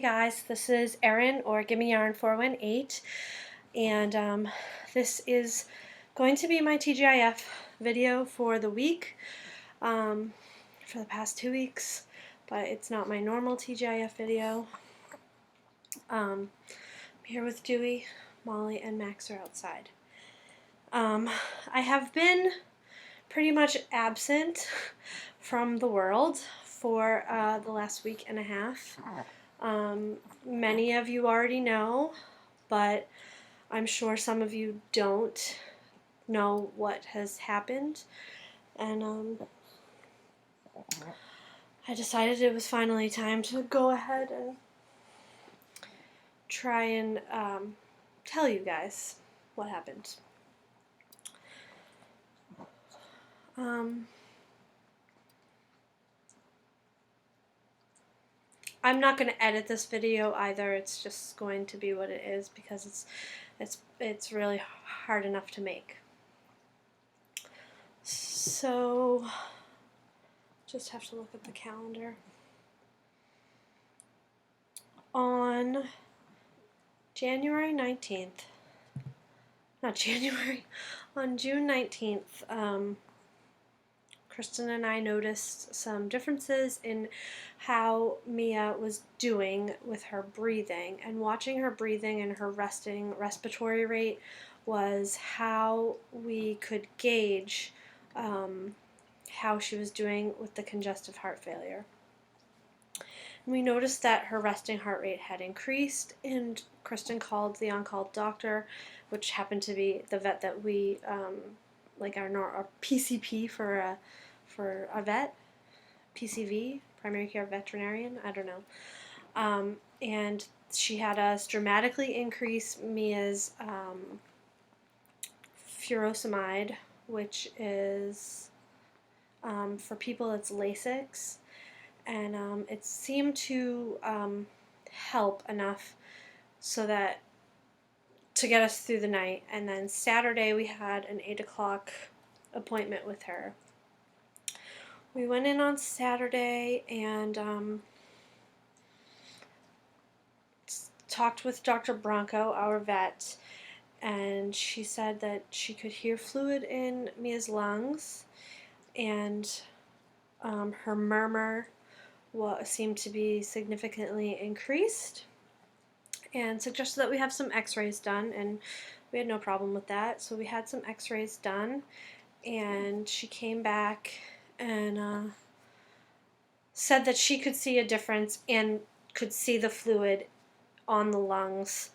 guys, this is Erin or Gimme Yarn 418, and this is going to be my TGIF video for the week, for the past 2 weeks, but it's not my normal TGIF video. I'm here with Dewey, Molly, and Max are outside. I have been pretty much absent from the world for the last week and a half. Many of you already know, but I'm sure some of you don't know what has happened, and I decided it was finally time to go ahead and try and tell you guys what happened. I'm not going to edit this video either. It's just going to be what it is because it's really hard enough to make. So just have to look at the calendar. On January 19th, not January, on June 19th, Kristen and I noticed some differences in how Mia was doing with her breathing, and watching her breathing and her respiratory rate was how we could gauge how she was doing with the congestive heart failure. We noticed that her resting heart rate had increased, and Kristen called the on-call doctor, which happened to be the vet that we, like our PCP for a vet, PCV, primary care veterinarian, I don't know. And she had us dramatically increase Mia's furosemide, which is, for people, it's Lasix. And it seemed to help enough so that to get us through the night. And then Saturday we had an 8 o'clock appointment with her. We went in on Saturday and talked with Dr. Bronco, our vet, and she said that she could hear fluid in Mia's lungs, and her murmur seemed to be significantly increased, and suggested that we have some x-rays done, and we had no problem with that. So we had some x-rays done, and she came back and said that she could see a difference and could see the fluid on the lungs,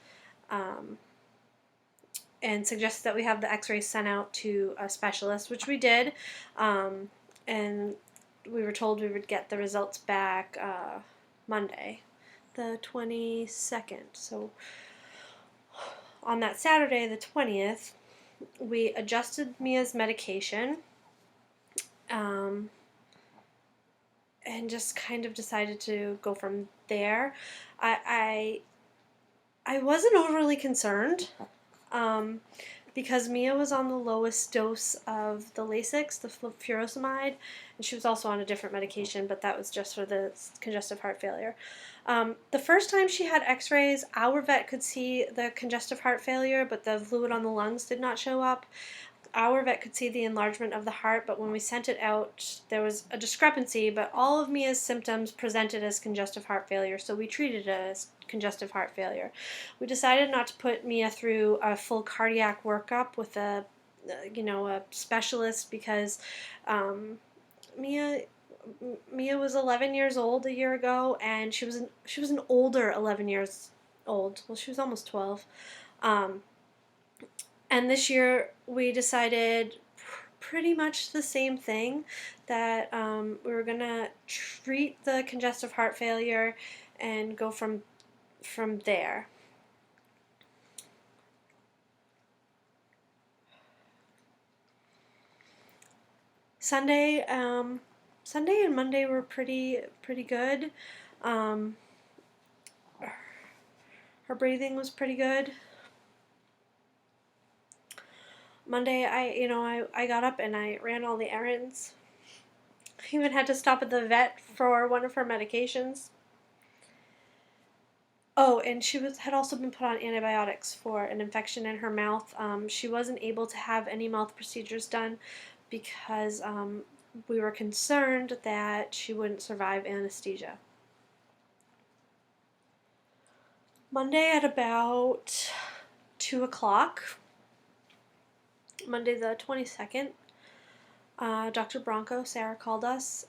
and suggested that we have the x-rays sent out to a specialist, which we did, and we were told we would get the results back Monday, the 22nd. So on that Saturday, the 20th, we adjusted Mia's medication, and just kind of decided to go from there. I wasn't overly concerned, because Mia was on the lowest dose of the Lasix, the furosemide, and she was also on a different medication, but that was just for the congestive heart failure. The first time she had x-rays, our vet could see the congestive heart failure, but the fluid on the lungs did not show up. Our vet could see the enlargement of the heart, but when we sent it out, there was a discrepancy, but all of Mia's symptoms presented as congestive heart failure, so we treated it as congestive heart failure. We decided not to put Mia through a full cardiac workup with a specialist, because Mia was 11 years old a year ago, and she was an older 11 years old. Well, she was almost 12. And this year we decided pretty much the same thing, that we were going to treat the congestive heart failure and go from there. Sunday and Monday were pretty good. Her breathing was pretty good. Monday, I got up and I ran all the errands. I even had to stop at the vet for one of her medications. Oh, and she had also been put on antibiotics for an infection in her mouth. She wasn't able to have any mouth procedures done because we were concerned that she wouldn't survive anesthesia. Monday at about 2 o'clock, Monday the 22nd, Dr. Bronco, Sarah, called us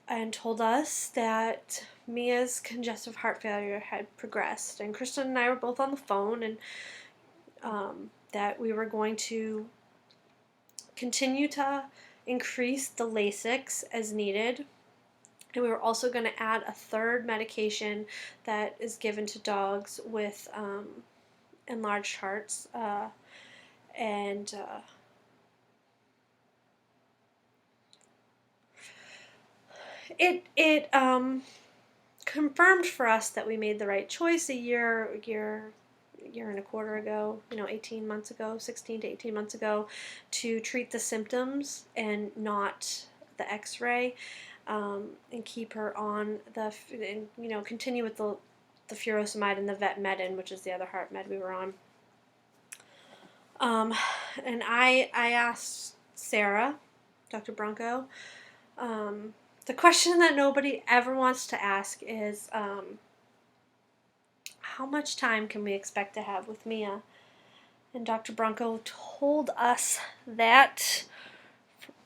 and told us that Mia's congestive heart failure had progressed. And Kristen and I were both on the phone, and that we were going to continue to increase the Lasix as needed. And we were also going to add a third medication that is given to dogs with enlarged hearts. And it confirmed for us that we made the right choice a year and a quarter ago, 18 months ago, 16 to 18 months ago, to treat the symptoms and not the x-ray, and keep her on continue with the furosemide and the vetmedin, which is the other heart med we were on. And I asked Sarah, Dr. Bronco, the question that nobody ever wants to ask is, how much time can we expect to have with Mia? And Dr. Bronco told us that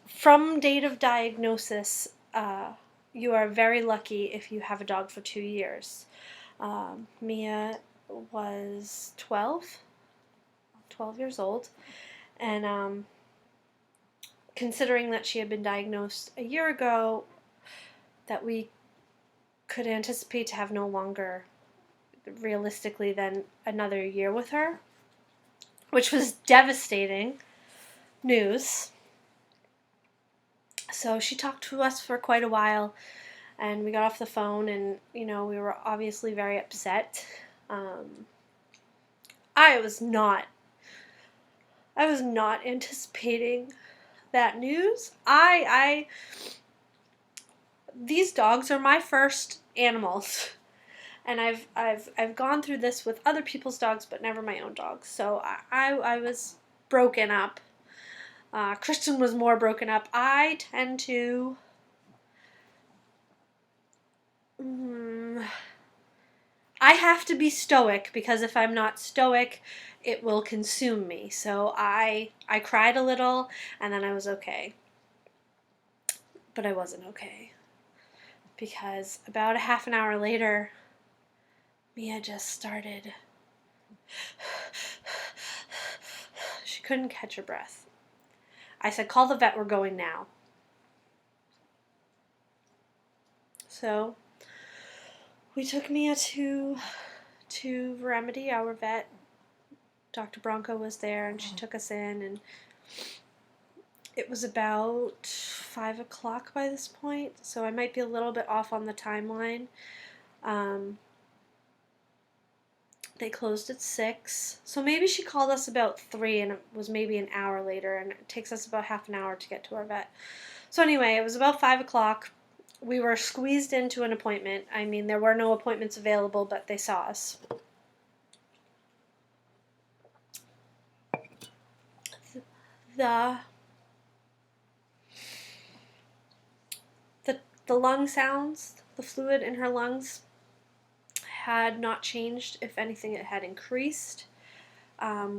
from date of diagnosis, you are very lucky if you have a dog for 2 years. Mia was 12 years old, and considering that she had been diagnosed a year ago, that we could anticipate to have no longer, realistically, than another year with her, which was devastating news. So she talked to us for quite a while, and we got off the phone, and we were obviously very upset. I was not anticipating that news. These dogs are my first animals, and I've gone through this with other people's dogs, but never my own dogs. So I was broken up. Kristen was more broken up. I tend to I have to be stoic, because if I'm not stoic, it will consume me. So I cried a little, and then I was okay. But I wasn't okay, because about a half an hour later, Mia just started. She couldn't catch her breath. I said, "Call the vet, we're going now." So we took Mia to Remedy, our vet. Dr. Bronco was there, and she took us in, and it was about 5 o'clock by this point, so I might be a little bit off on the timeline. They closed at 6, so maybe she called us about 3, and it was maybe an hour later, and it takes us about half an hour to get to our vet. So anyway, it was about 5 o'clock. We were squeezed into an appointment. I mean, there were no appointments available, but they saw us. The lung sounds, the fluid in her lungs had not changed. If anything, it had increased.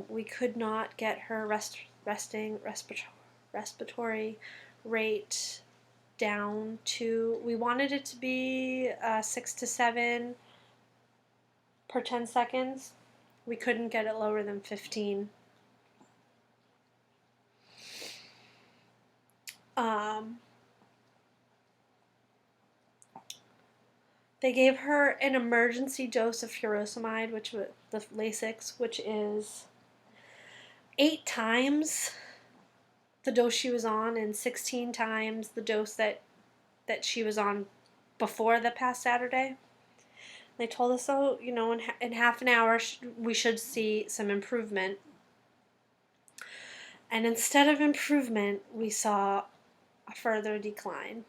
We could not get her respiratory rate down to, we wanted it to be 6 to 7 per 10 seconds. We couldn't get it lower than 15. They gave her an emergency dose of furosemide, which was the Lasix, which is 8 times the dose she was on, and 16 times the dose that she was on before the past Saturday. They told us, in half an hour we should see some improvement. And instead of improvement, we saw a further decline.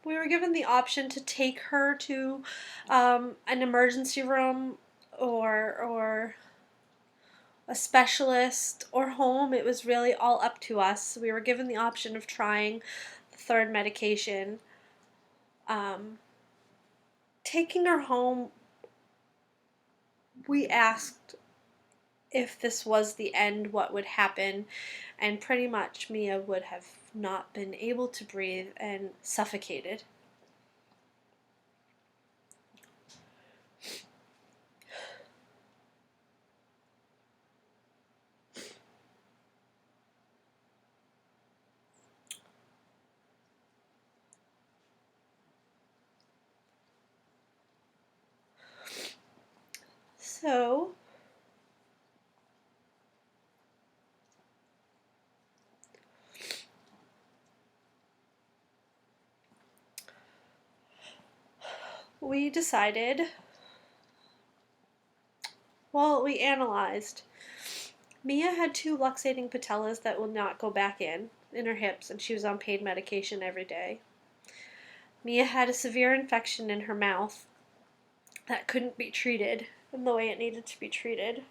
we were given the option to take her to an emergency room or a specialist or home. It was really all up to us. We were given the option of trying the third medication. Taking her home, we asked if this was the end, what would happen, and pretty much Mia would have not been able to breathe and suffocated. So we decided, well, we analyzed. Mia had 2 luxating patellas that will not go back in her hips, and she was on pain medication every day. Mia had a severe infection in her mouth that couldn't be treated in the way it needed to be treated.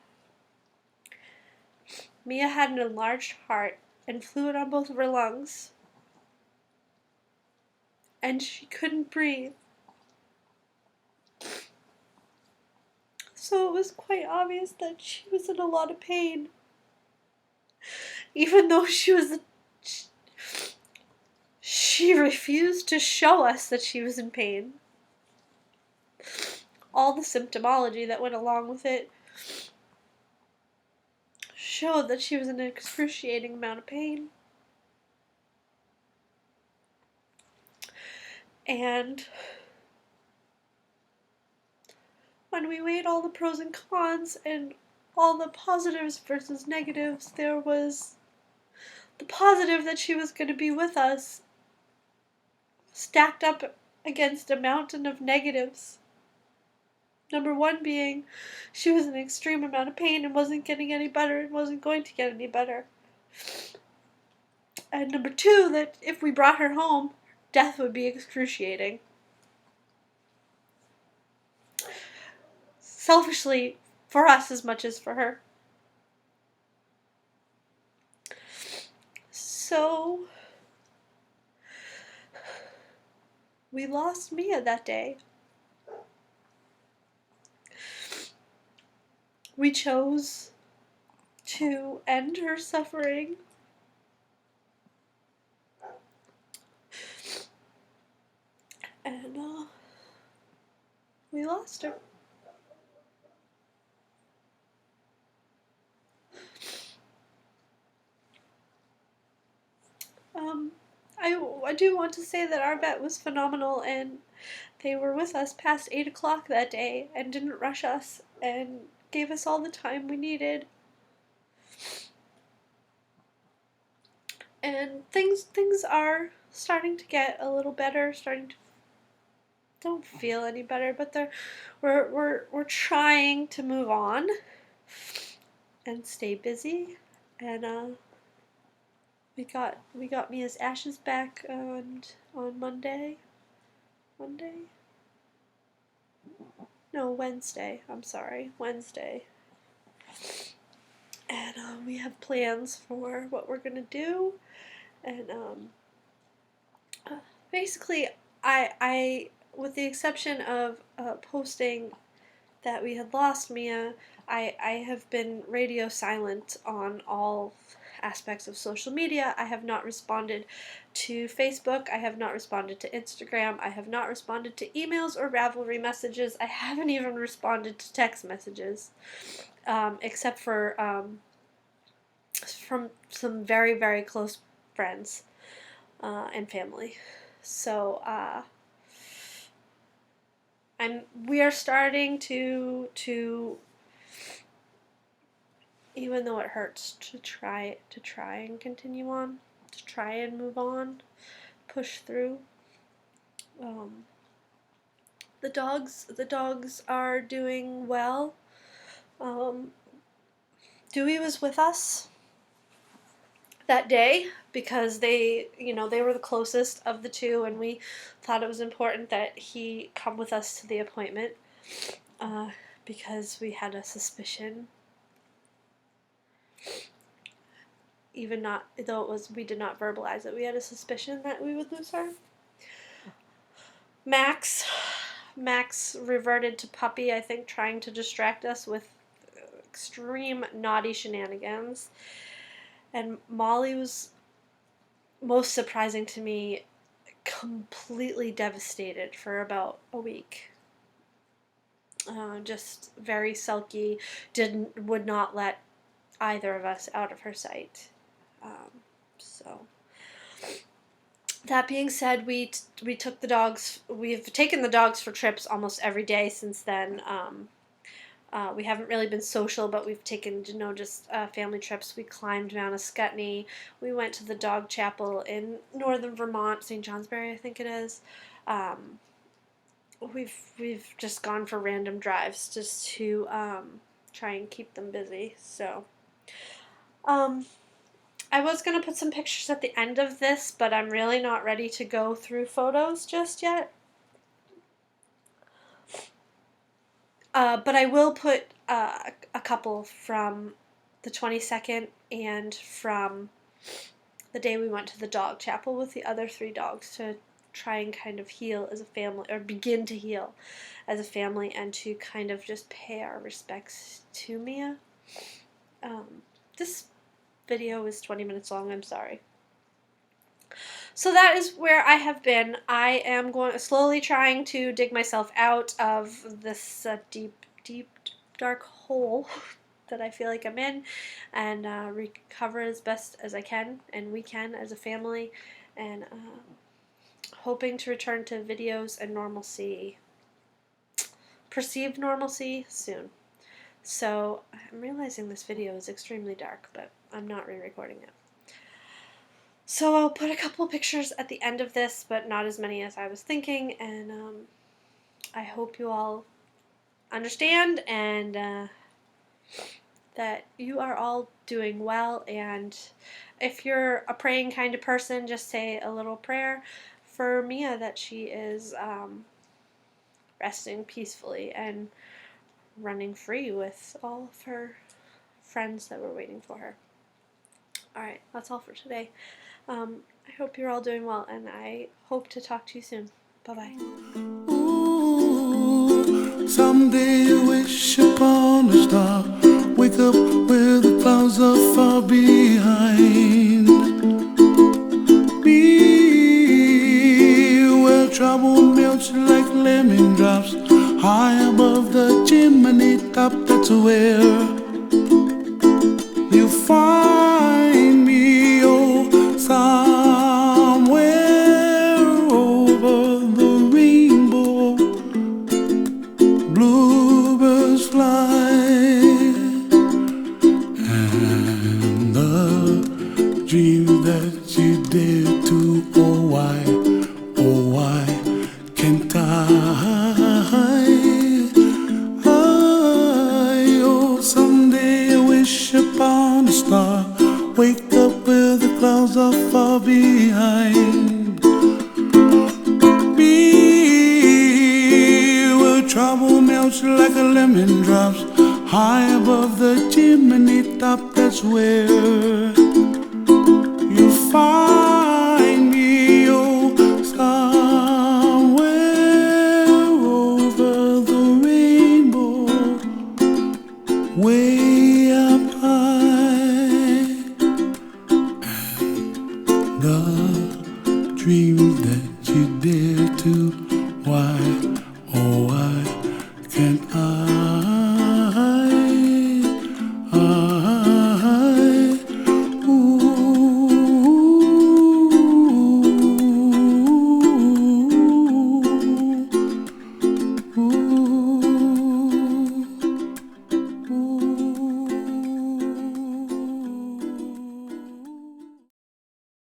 Mia had an enlarged heart and fluid on both of her lungs, and she couldn't breathe. So it was quite obvious that she was in a lot of pain. Even though she refused to show us that she was in pain. All the symptomology that went along with it showed that she was in an excruciating amount of pain. And when we weighed all the pros and cons and all the positives versus negatives, there was the positive that she was going to be with us stacked up against a mountain of negatives. Number 1 being she was in an extreme amount of pain and wasn't getting any better and wasn't going to get any better. And number 2, that if we brought her home, death would be excruciating. Selfishly, for us as much as for her. So we lost Mia that day. We chose to end her suffering. And we lost her. I do want to say that our vet was phenomenal, and they were with us past 8 o'clock that day and didn't rush us and gave us all the time we needed. And things are starting to get a little better, don't feel any better, but we're trying to move on and stay busy. And we got Mia's ashes back on Monday. No, Wednesday. I'm sorry, Wednesday. And we have plans for what we're gonna do. And basically, I with the exception of posting that we had lost Mia, I have been radio silent on all aspects of social media. I have not responded to Facebook. I have not responded to Instagram. I have not responded to emails or Ravelry messages. I haven't even responded to text messages, except for from some very, very close friends and family. So we are starting to even though it hurts to try and continue on, to try and move on, push through. The dogs are doing well. Dewey was with us that day because they were the closest of the two, and we thought it was important that he come with us to the appointment because we had a suspicion, even not though it was we did not verbalize it. We had a suspicion that we would lose her. Max reverted to puppy, I think, trying to distract us with extreme naughty shenanigans. And Molly was, most surprising to me, completely devastated for about a week. Just very sulky, would not let either of us out of her sight. So that being said, we took the dogs. We've taken the dogs for trips almost every day since then. We haven't really been social, but we've taken, just family trips. We climbed Mount Ascutney. We went to the dog chapel in northern Vermont, St. Johnsbury, I think it is. We've just gone for random drives just to try and keep them busy. So, I was going to put some pictures at the end of this, but I'm really not ready to go through photos just yet. But I will put a couple from the 22nd and from the day we went to the dog chapel with the other 3 dogs to try and kind of heal as a family, or begin to heal as a family, and to kind of just pay our respects to Mia. This video is 20 minutes long, I'm sorry. So that is where I have been. I am slowly trying to dig myself out of this deep, dark hole that I feel like I'm in, and recover as best as I can, and we can as a family, and hoping to return to videos and normalcy, perceived normalcy, soon. So I'm realizing this video is extremely dark, but I'm not re-recording it. So I'll put a couple pictures at the end of this, but not as many as I was thinking, and I hope you all understand, and that you are all doing well. And if you're a praying kind of person, just say a little prayer for Mia, that she is resting peacefully and running free with all of her friends that were waiting for her. Alright, that's all for today. I hope you're all doing well, and I hope to talk to you soon. Bye-bye. Ooh, someday I wish upon a star, wake up where the clouds are far behind me, where trouble melts like lemon drops, high above the chimney top. That's where you find me, oh, somewhere over the rainbow. Bluebirds fly, and the dream that you dare to, oh why can't I? Oh, someday I wish upon a star, wake up where the clouds are far behind me, where trouble melts like a lemon drops, high above the chimney top. That's where you find me, oh, somewhere over the rainbow, way up high. The dreams that you dare to, why, oh why can't I?